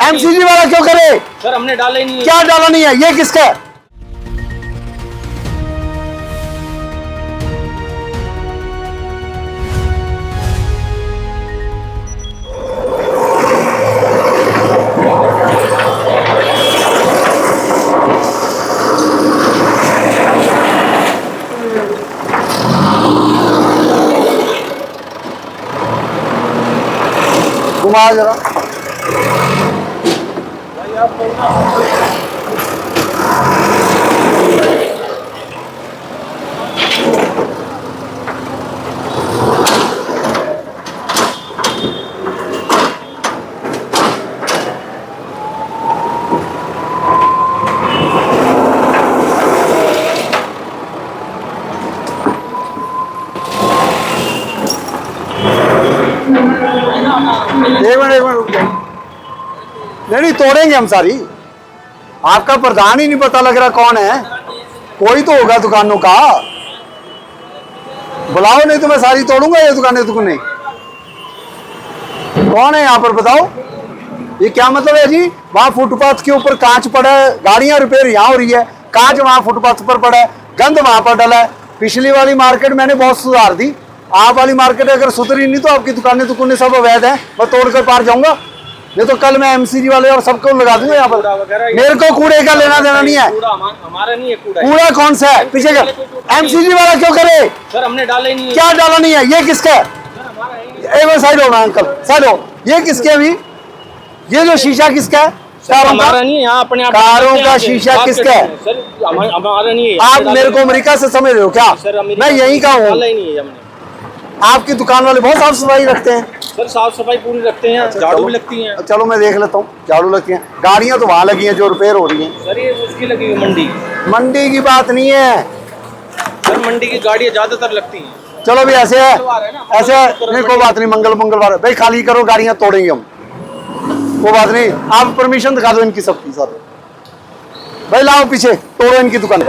MCG वाला क्यों करे? सर हमने डाला ही नहीं है। क्या डाला नहीं है? ये किसका है? घुमा जरा। एक मिनट रुक जाइए। नहीं तोड़ेंगे हम सारी। आपका प्रधान ही नहीं पता लग रहा कौन है। कोई तो होगा दुकानों का, बुलाओ नहीं तो मैं सारी तोड़ूंगा ये दुकानें। दुकानें कौन है यहाँ पर बताओ? ये क्या मतलब है जी? वहां फुटपाथ के ऊपर कांच पड़ा है, गाड़ियां रिपेयर यहाँ हो रही है, कांच वहां फुटपाथ पर पड़ा है, गंद वहां पर डला है। पिछली वाली मार्केट मैंने बहुत सुधार दी, आप वाली मार्केट अगर सुधरी नहीं तो आपकी दुकानें सब अवैध हैं। मैं तोड़कर पार जाऊंगा, नहीं तो कल मैं एमसीजी वाले और सबको लगा दूंगा यहाँ पर। मेरे को कूड़े का लेना देना नहीं है। हमारा नहीं है कूड़ा। कूड़ा कौन सा है? पीछे का एमसीजी वाला क्यों करे? सर हमने डाला ही नहीं है। क्या डाला नहीं है? ये किसका है? एक बार साइड हो ना अंकल, साइड हो। ये किसके अभी? ये जो शीशा किसका है? हमारा नहीं है। यहाँ अपने कारों का शीशा किसका है? सर हमारा नहीं है। आप मेरे को अमेरिका से समझ रहे हो क्या? मैं यहीं का हूँ। आपकी दुकान वाले बहुत साफ सफाई रखते हैं। सर साफ सफाई पूरी रखते हैं। झाड़ू भी लगती है। चलो मैं देख लेता हूँ। झाड़ू लगती है, गाड़ियाँ तो वहाँ लगी हैं जो रिपेयर हो रही हैं। सर ये उसकी लगी हुई मंडी। मंडी की बात नहीं है सर, मंडी की गाड़ियाँ ज्यादातर लगती हैं। चलो भी ऐसे है, ऐसे नहीं कोई बात नहीं। मंगलवार भाई खाली करो, गाड़ियाँ तोड़ेंगे हम, कोई बात नहीं। आप परमिशन दिखा दो इनकी सबकी सर। भाई लाओ पीछे, तोड़ो इनकी दुकान।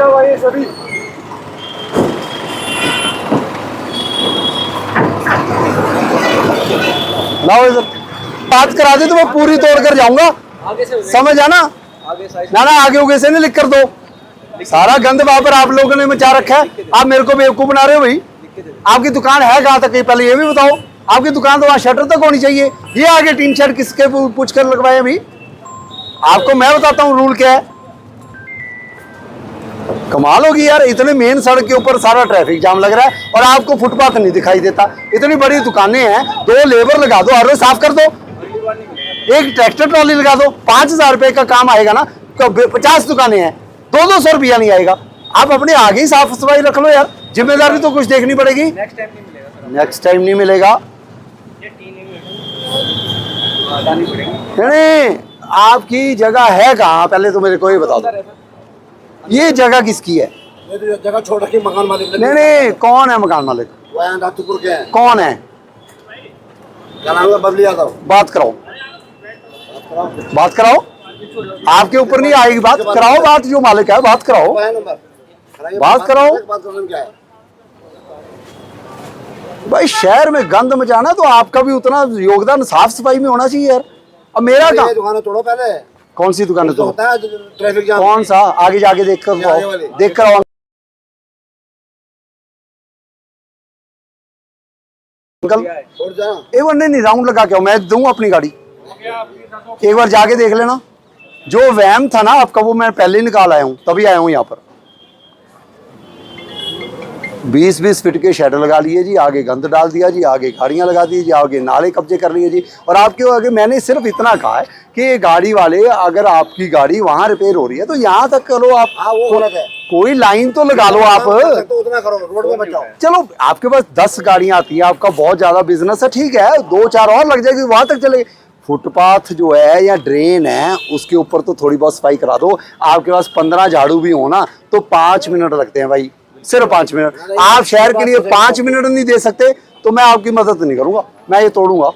लाओ इधर, बात करा दे तो मैं पूरी तोड़ कर जाऊंगा। समझ आना ना आगे उगे से नहीं लिख कर दो। सारा गंद वहां पर आप लोगों ने मचा रखा है। आप मेरे को बेवकूफ बना रहे हो भाई। आपकी दुकान है कहाँ तक? पहले ये भी बताओ। आपकी दुकान तो वहां शटर तक होनी चाहिए। ये आगे टीन शेड किसके पूछ कर लगवाए अभी? आपको मैं बताता हूँ रूल क्या है। कमाल होगी यार, इतने मेन सड़क के ऊपर सारा ट्रैफिक जाम लग रहा है और आपको फुटपाथ नहीं दिखाई देता। इतनी बड़ी दुकानें हैं, 2 लेबर लगा दो, हर रोज साफ कर दो। एक ट्रैक्टर ट्रॉली लगा दो, 5000 रुपए का काम आएगा ना। 50 दुकानें हैं, 200 रुपया नहीं आएगा। आप अपने आगे ही साफ सफाई रख लो यार। जिम्मेदारी तो कुछ देखनी पड़ेगी। नेक्स्ट टाइम नहीं मिलेगा। नहीं आपकी जगह है कहाँ? पहले तो मेरे को ये बता दो, ये जगह किसकी है? ये जगह छोड़ रखी मकान मालिक। नहीं कौन है मकान मालिक? नाथुपुर के हैं। कौन है? क्या नाम है? बबली यादव। बात कराओ, बात कराओ। आपके ऊपर नहीं आएगी बात, कराओ बात। जो मालिक है बात कराओ, बात कराओ। भाई शहर में गंद मचाना तो आपका भी उतना योगदान साफ सफाई में होना चाहिए यार। अब मेरा काम। दुकानें तोड़ो पहले। कौन सी दुकान है? तो होता है ट्रैफिक जाम। कौन सा? आगे जाके देख कर आओ। अंकल एक बार नहीं राउंड लगा के आओ, मैं दूं अपनी गाड़ी। एक बार जाके देख लेना। जो वैम था ना आपका वो मैं पहले ही निकाल आया हूँ, तभी आया हूँ यहाँ पर। 20-20 फीट के शेड लगा लिए जी, आगे गंद डाल दिया जी, आगे गाड़ियाँ लगा दी जी, आगे नाले कब्जे कर लिए जी। और आपके आगे मैंने सिर्फ इतना कहा है कि गाड़ी वाले अगर आपकी गाड़ी वहाँ रिपेयर हो रही है तो यहाँ तक करो आप। वो गलत है। कोई लाइन तो लगा लो आप। तो उतना करो, रोड में बचाओ। चलो आपके पास 10 गाड़ियाँ आती हैं, आपका बहुत ज्यादा बिजनेस है, ठीक है, 2-4 और लग जाएगी, वहां तक चलेगी। फुटपाथ जो है या ड्रेन है उसके ऊपर तो थोड़ी बहुत सफाई करा दो। आपके पास 15 झाड़ू भी हो ना तो 5 मिनट लगते हैं भाई, सिर्फ 5 मिनट। आप शहर के लिए 5 मिनट नहीं दे सकते तो मैं आपकी मदद नहीं करूंगा, मैं ये तोड़ूंगा।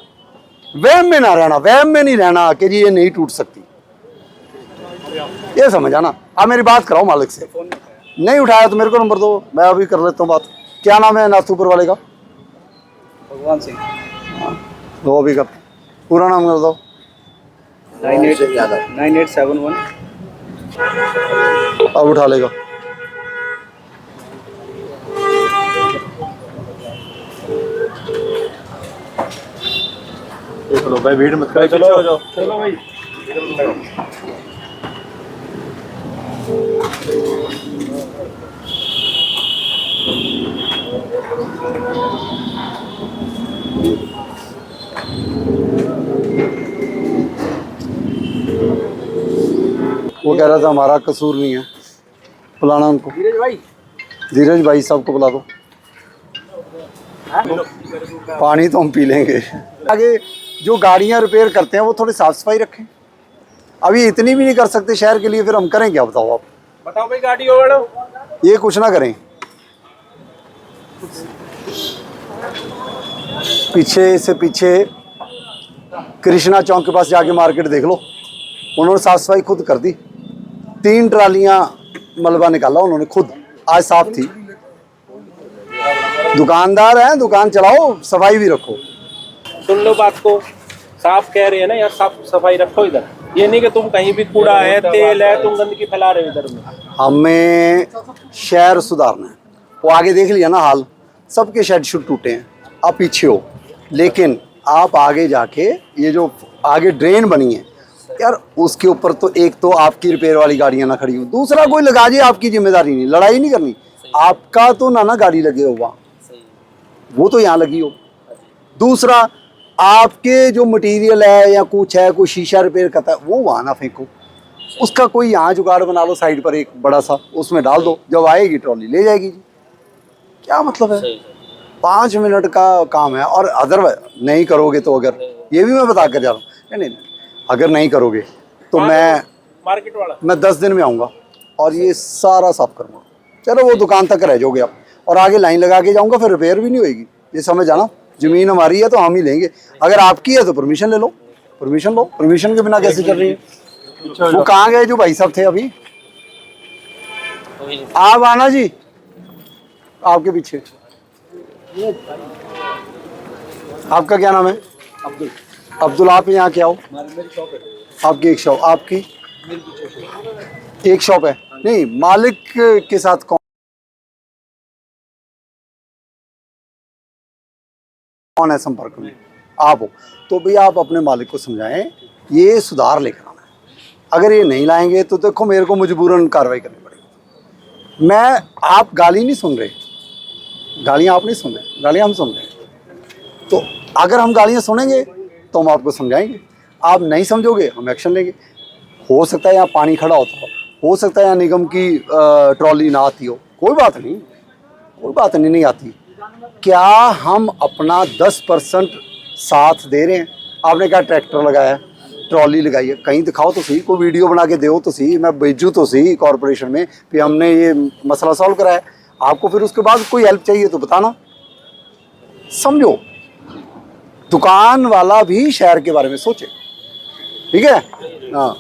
वहम में ना रहना, वहम में नहीं रहना कि जी ये नहीं टूट सकती, ये समझ आना। आप मेरी बात कराओ मालिक से। नहीं उठाया तो मेरे को नंबर दो, मैं अभी कर लेता हूँ बात। क्या नाम है नाथुपुर वाले का? भगवान सिंह। दो अभी कर, पूरा नाम कर दो। 9871 अब उठा लेगा। चलो भाई भीड़ मत करो, चलो हो जाओ। चलो भाई। वो कह रहा था हमारा कसूर नहीं है, बुलाना उनको। धीरज भाई साहब को बुला दो। पानी तो हम पी लेंगे। आगे जो गाड़ियां रिपेयर करते हैं वो थोड़ी साफ सफाई रखें। अभी इतनी भी नहीं कर सकते शहर के लिए, फिर हम करें क्या बताओ आप। बताओ भाई गाड़ी ओवड़ो। ये कुछ ना करें। पीछे से पीछे कृष्णा चौक के पास जाके मार्केट देख लो, उन्होंने साफ सफाई खुद कर दी। 3 ट्रालियां मलबा निकाला उन्होंने खुद, आज साफ थी। दुकानदार हैं, दुकान चलाओ, सफाई भी रखो। सुन लो बात को, साफ कह रहे हैं ना यार, साफ सफाई रखो इधर। ये नहीं कि तुम कहीं भी कूड़ा है, तेल है, तुम गंदगी फैला रहे हो इधर में। हमें शहर सुधारना है। वो आगे देख लिया ना हाल, सबके शेड शुड टूटे हैं। आप पीछे हो, लेकिन आप आगे जाके ये जो आगे ड्रेन बनी है यार, उसके ऊपर तो एक तो आपकी रिपेयर वाली गाड़ियां ना खड़ी हो, दूसरा कोई लगा जाए, आपकी जिम्मेदारी नहीं, लड़ाई नहीं करनी। आपका तो ना गाड़ी लगे हो वहाँ, वो तो यहाँ लगी हो। दूसरा, आपके जो मटेरियल है या कुछ है, कोई शीशा रिपेयर करता है, वो वहाँ ना फेंको। उसका कोई यहाँ जुगाड़ बना लो साइड पर एक बड़ा सा, उसमें डाल दो, जब आएगी ट्रॉली ले जाएगी जी। क्या मतलब है, 5 मिनट का काम है। और अदरवाइज नहीं करोगे तो, अगर ये भी मैं बता कर जा रहा हूँ, नहीं, अगर नहीं करोगे तो मार्केट वाला मैं 10 दिन में आऊँगा और ये सारा साफ करूँगा। चलो वो दुकान तक रह जाओगे आप, और आगे लाइन लगा के जाऊँगा, फिर रिपेयर भी नहीं होएगी। ये समझ आना, ज़मीन हमारी है तो हम ही लेंगे, अगर आपकी है तो परमिशन ले लो। परमिशन लो, परमिशन के बिना कैसे चल रही है। वो कहाँ गए जो भाई साहब थे अभी? आप आना जी, आपके पीछे। आपका क्या नाम है? अब्दुल। अब्दुल, आप यहाँ क्या हो? आपकी एक शॉप, आपकी एक शॉप है? नहीं, मालिक के साथ कौन है संपर्क में? आप हो। तो भैया आप अपने मालिक को समझाएं, ये सुधार लेकर आना है। अगर ये नहीं लाएंगे तो देखो मेरे को मजबूरन कार्रवाई करनी पड़ेगी। आप गाली नहीं सुन रहे, गालियाँ आप नहीं सुन रहे, गालियाँ हम सुन रहे हैं। तो अगर हम गालियाँ सुनेंगे तो हम आपको समझाएंगे, आप नहीं समझोगे हम एक्शन लेंगे। हो सकता है यहाँ पानी खड़ा होता हो सकता है यहाँ निगम की ट्रॉली ना आती हो, कोई बात नहीं, कोई बात नहीं आती। क्या हम अपना 10% साथ दे रहे हैं? आपने कहा ट्रैक्टर लगाया, ट्रॉली लगाई है, कहीं दिखाओ तो सही, कोई वीडियो बना के दो तो सही, मैं भेजूँ तो सही कॉरपोरेशन में कि हमने ये मसला सॉल्व कराया। आपको फिर उसके बाद कोई हेल्प चाहिए तो बताना। समझो, दुकान वाला भी शहर के बारे में सोचे, ठीक है? हाँ।